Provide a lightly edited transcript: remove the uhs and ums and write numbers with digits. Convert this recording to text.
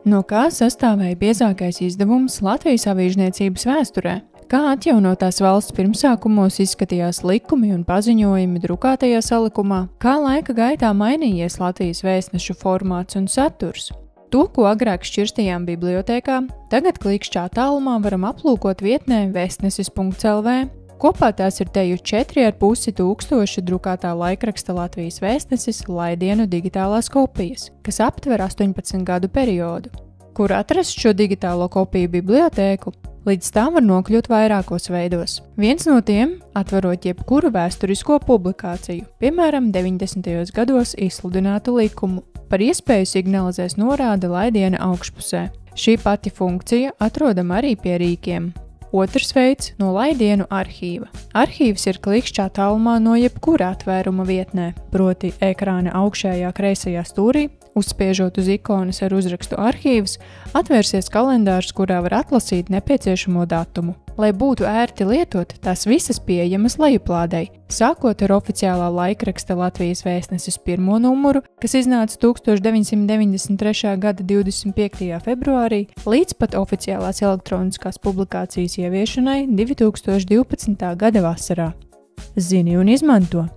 No kā sastāvēja biezākais izdevums Latvijas avīžniecības vēsturē? Kā atjaunotās valsts pirmsākumos izskatījās likumi un paziņojumi drukātajā salikumā? Kā laika gaitā mainījies Latvijas vēstnešu formāts un saturs? To, ko agrāk šķirstījām bibliotēkā, tagad klikšķā tālumā varam aplūkot vietnē vēstnesis.lv. Kopā tās ir teju 4,5 tūkstoši drukātā laikraksta Latvijas vēstnesis laidienu digitālās kopijas, kas aptver 18 gadu periodu. Kur atrast šo digitālo kopiju bibliotēku? Līdz tā var nokļūt vairākos veidos. Viens no tiem – atverot jebkuru vēsturisko publikāciju, piemēram, 90. gados izsludinātu likumu. Par iespēju signalizēs norāde laidiena augšpusē. Šī pati funkcija atrodama arī pie rīkiem. Otrs veids – no laidienu arhīva. Arhīvs ir klikšķā tālumā no jebkura atvēruma vietnē, proti ekrāna augšējā kreisajā stūrī, uzspiežot uz ikonas ar uzrakstu arhīvs, atvērsies kalendārs, kurā var atlasīt nepieciešamo datumu. Lai būtu ērti lietot, tās visas pieejamas lejuplādei, sākot ar oficiālā laikraksta Latvijas vēstnesis 1. numuru, kas iznāca 1993. gada 25. februārī, līdz pat oficiālās elektroniskās publikācijas ieviešanai 2012. gada vasarā. Zini un izmanto!